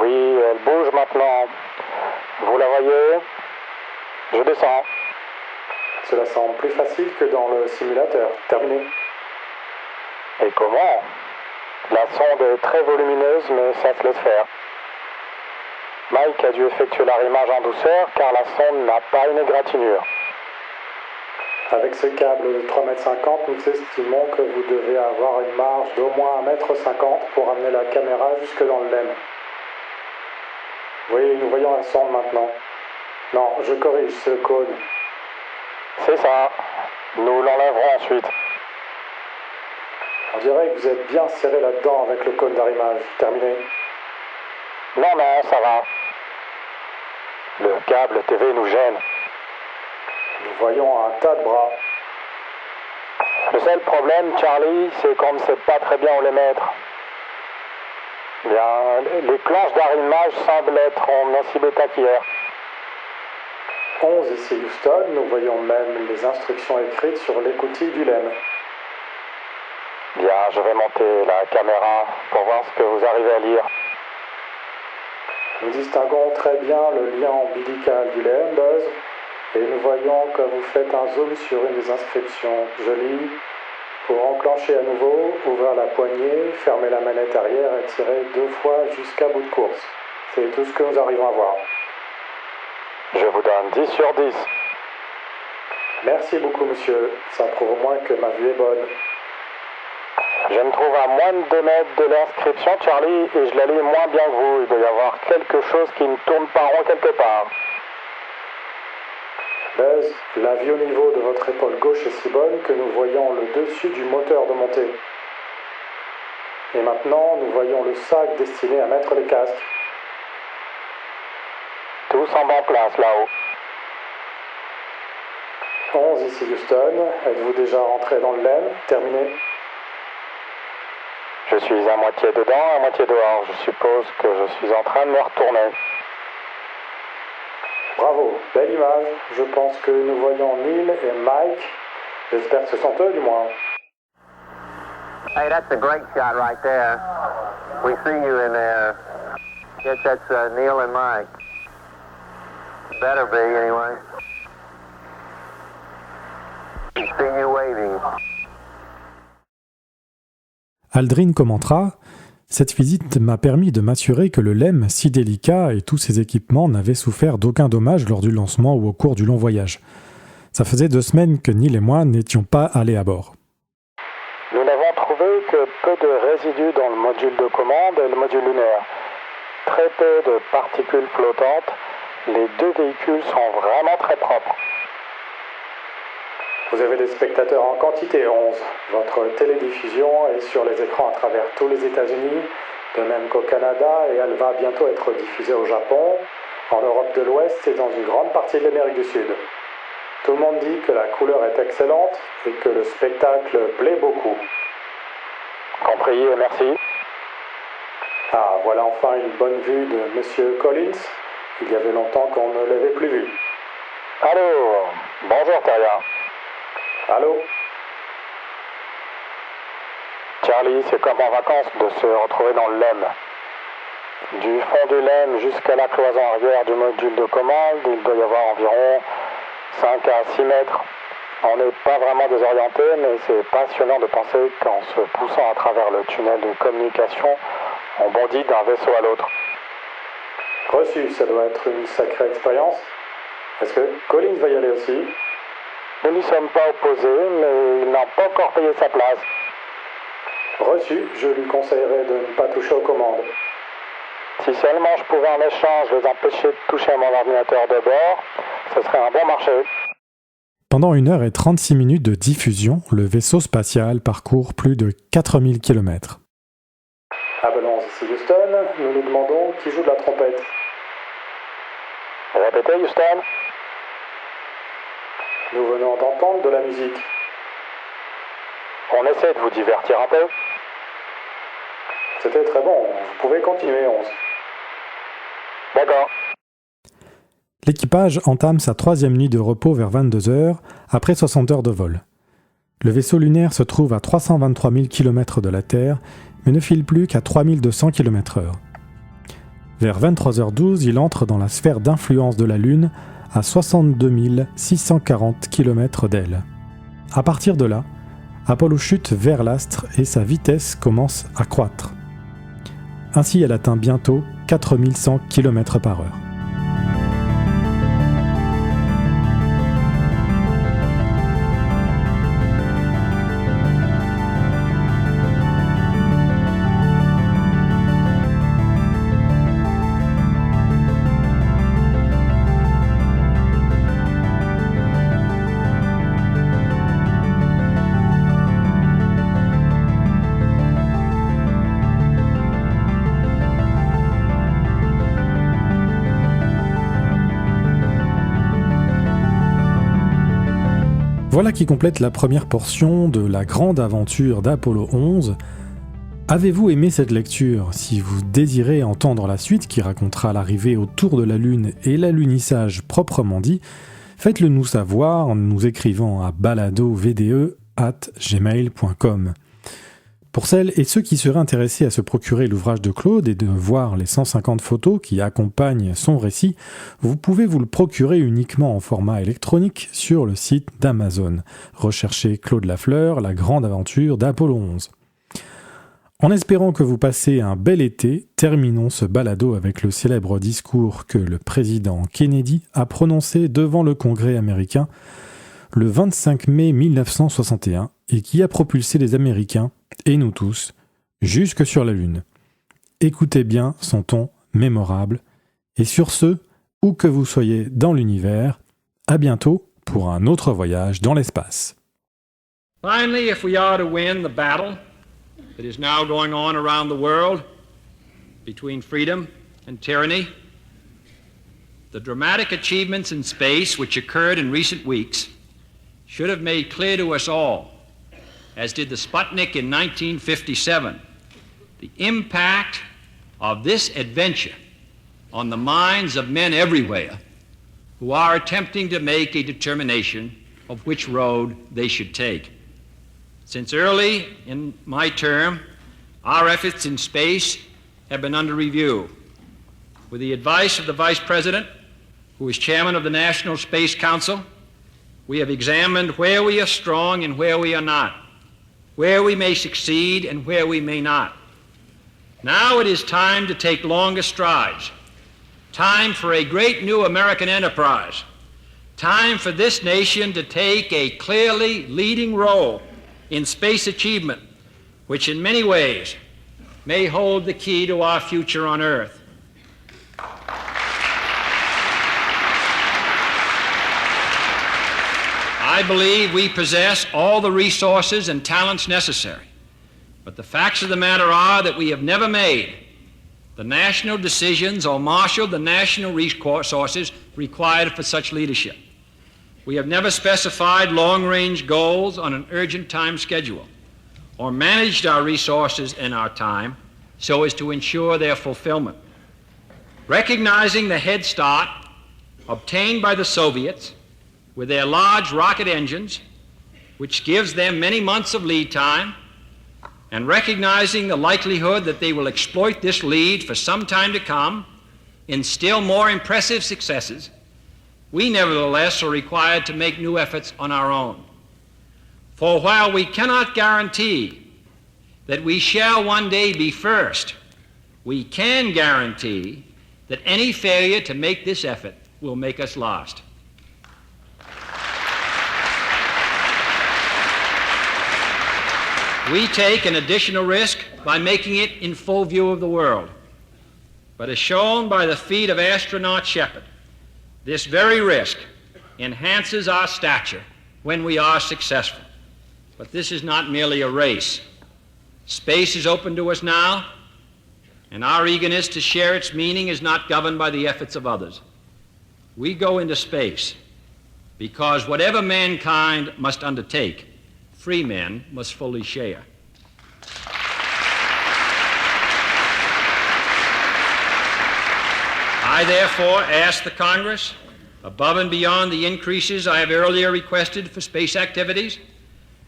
Oui, elle bouge maintenant. Vous la voyez? Je descends. Cela semble plus facile que dans le simulateur. Terminé. Et comment? La sonde est très volumineuse, mais ça se laisse faire. Mike a dû effectuer l'arrimage en douceur car la sonde n'a pas une égratignure. Avec ce câble de 3,50 m, nous estimons que vous devez avoir une marge d'au moins 1,50 m pour amener la caméra jusque dans le LEM. Oui, nous voyons la sonde maintenant. Non, je corrige ce cône. C'est ça. Nous l'enlèverons ensuite. On dirait que vous êtes bien serré là-dedans avec le cône d'arrimage. Terminé. Non, ça va. Le câble TV nous gêne. Nous voyons un tas de bras. Le seul problème, Charlie, c'est qu'on ne sait pas très bien où les mettre. Bien, les planches d'arrimage semblent être en aussi bêta qu'hier. 11 ici Houston, nous voyons même les instructions écrites sur l'écoutille du LEM. Bien, je vais monter la caméra pour voir ce que vous arrivez à lire. Nous distinguons très bien le lien ombilical du LEM, Buzz, et nous voyons que vous faites un zoom sur une des inscriptions. Je lis: pour enclencher à nouveau, ouvrir la poignée, fermer la manette arrière et tirer 2 fois jusqu'à bout de course. C'est tout ce que nous arrivons à voir. Je vous donne 10 sur 10. Merci beaucoup, monsieur. Ça prouve au moins que ma vue est bonne. Je me trouve à moins de 2 mètres de l'inscription, Charlie, et je la lis moins bien que vous. Il doit y avoir quelque chose qui ne tourne pas rond quelque part. Buzz, la vue au niveau de votre épaule gauche est si bonne que nous voyons le dessus du moteur de montée. Et maintenant, nous voyons le sac destiné à mettre les casques. Tout semble en place là-haut. 11 ici Houston, êtes-vous déjà rentré dans le LEM? Terminé. Je suis à moitié dedans, à moitié dehors. Je suppose que je suis en train de me retourner. Bravo, belle image. Je pense que nous voyons Neil et Mike. J'espère que ce sont eux du moins. Hey, that's a great shot right there. We see you in there. Yes, that's Neil and Mike. Better be, anyway. We see you waving. Aldrin commentera: cette visite m'a permis de m'assurer que le LEM, si délicat, et tous ses équipements n'avaient souffert d'aucun dommage lors du lancement ou au cours du long voyage. Ça faisait 2 semaines que Neil et moi n'étions pas allés à bord. Nous n'avons trouvé que peu de résidus dans le module de commande et le module lunaire. Très peu de particules flottantes. Les 2 véhicules sont vraiment très propres. Vous avez des spectateurs en quantité, 11. Votre télédiffusion est sur les écrans à travers tous les États-Unis, de même qu'au Canada, et elle va bientôt être diffusée au Japon, en Europe de l'Ouest et dans une grande partie de l'Amérique du Sud. Tout le monde dit que la couleur est excellente et que le spectacle plaît beaucoup. Compris et merci. Ah, voilà enfin une bonne vue de Monsieur Collins. Il y avait longtemps qu'on ne l'avait plus vu. Allô, bonjour Terrien. Allô? Charlie, c'est comme en vacances de se retrouver dans le LEM. Du fond du LEM jusqu'à la cloison arrière du module de commande, il doit y avoir environ 5 à 6 mètres. On n'est pas vraiment désorienté, mais c'est passionnant de penser qu'en se poussant à travers le tunnel de communication, on bondit d'un vaisseau à l'autre. Reçu, ça doit être une sacrée expérience. Est-ce que Collins va y aller aussi? Nous n'y sommes pas opposés, mais il n'a pas encore payé sa place. Reçu, je lui conseillerais de ne pas toucher aux commandes. Si seulement je pouvais en échange les empêcher de toucher à mon ordinateur de bord, ce serait un bon marché. Pendant 1h36 de diffusion, le vaisseau spatial parcourt plus de 4000 km. Appelons ici Houston, nous nous demandons qui joue de la trompette. Répétez, Houston. Nous venons d'entendre de la musique. On essaie de vous divertir un peu. C'était très bon, vous pouvez continuer, 11. D'accord. L'équipage entame sa 3e nuit de repos vers 22h, après 60 heures de vol. Le vaisseau lunaire se trouve à 323 000 km de la Terre, mais ne file plus qu'à 3200 km/h. Vers 23h12, il entre dans la sphère d'influence de la Lune, à 62 640 km d'elle. À partir de là, Apollo chute vers l'astre et sa vitesse commence à croître. Ainsi, elle atteint bientôt 4100 km/h. Voilà qui complète la première portion de la grande aventure d'Apollo 11. Avez-vous aimé cette lecture ? Si vous désirez entendre la suite qui racontera l'arrivée autour de la Lune et l'alunissage proprement dit, faites-le nous savoir en nous écrivant à baladovde@gmail.com. Pour celles et ceux qui seraient intéressés à se procurer l'ouvrage de Claude et de voir les 150 photos qui accompagnent son récit, vous pouvez vous le procurer uniquement en format électronique sur le site d'Amazon. Recherchez Claude Lafleur, la grande aventure d'Apollo 11. En espérant que vous passez un bel été, terminons ce balado avec le célèbre discours que le président Kennedy a prononcé devant le Congrès américain le 25 mai 1961 et qui a propulsé les Américains, et nous tous, jusque sur la Lune. Écoutez bien son ton mémorable, et sur ce, où que vous soyez dans l'univers, à bientôt pour un autre voyage dans l'espace. Finally, if we are to win the battle that is now going on around the world between freedom and tyranny, the dramatic achievements in space which occurred in recent weeks should have made clear to us all, as did the Sputnik in 1957, the impact of this adventure on the minds of men everywhere who are attempting to make a determination of which road they should take. Since early in my term, our efforts in space have been under review. With the advice of the Vice President, who is Chairman of the National Space Council, we have examined where we are strong and where we are not, where we may succeed and where we may not. Now it is time to take longer strides, time for a great new American enterprise, time for this nation to take a clearly leading role in space achievement, which in many ways may hold the key to our future on Earth. I believe we possess all the resources and talents necessary, but the facts of the matter are that we have never made the national decisions or marshaled the national resources required for such leadership. We have never specified long-range goals on an urgent time schedule or managed our resources and our time so as to ensure their fulfillment. Recognizing the head start obtained by the Soviets with their large rocket engines, which gives them many months of lead time, and recognizing the likelihood that they will exploit this lead for some time to come in still more impressive successes, we nevertheless are required to make new efforts on our own. For while we cannot guarantee that we shall one day be first, we can guarantee that any failure to make this effort will make us last. We take an additional risk by making it in full view of the world. But as shown by the feat of astronaut Shepard, this very risk enhances our stature when we are successful. But this is not merely a race. Space is open to us now, and our eagerness to share its meaning is not governed by the efforts of others. We go into space because whatever mankind must undertake, free men must fully share. I therefore ask the Congress, above and beyond the increases I have earlier requested for space activities,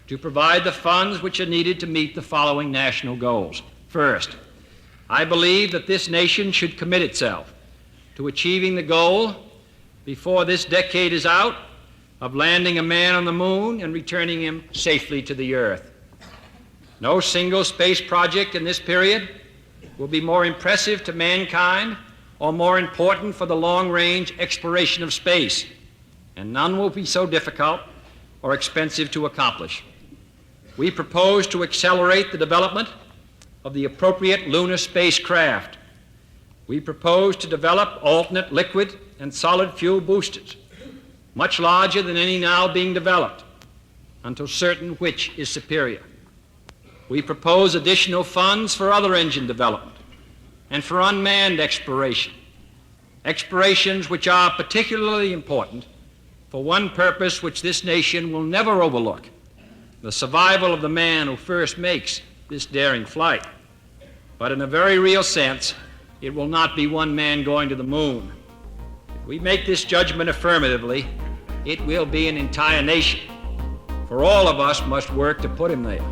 to provide the funds which are needed to meet the following national goals. First, I believe that this nation should commit itself to achieving the goal, before this decade is out, of landing a man on the moon and returning him safely to the Earth. No single space project in this period will be more impressive to mankind or more important for the long-range exploration of space, and none will be so difficult or expensive to accomplish. We propose to accelerate the development of the appropriate lunar spacecraft. We propose to develop alternate liquid and solid fuel boosters, much larger than any now being developed, until certain which is superior. We propose additional funds for other engine development and for unmanned exploration, explorations which are particularly important for one purpose which this nation will never overlook, the survival of the man who first makes this daring flight. But in a very real sense, it will not be one man going to the moon. If we make this judgment affirmatively, it will be an entire nation. For all of us must work to put him there.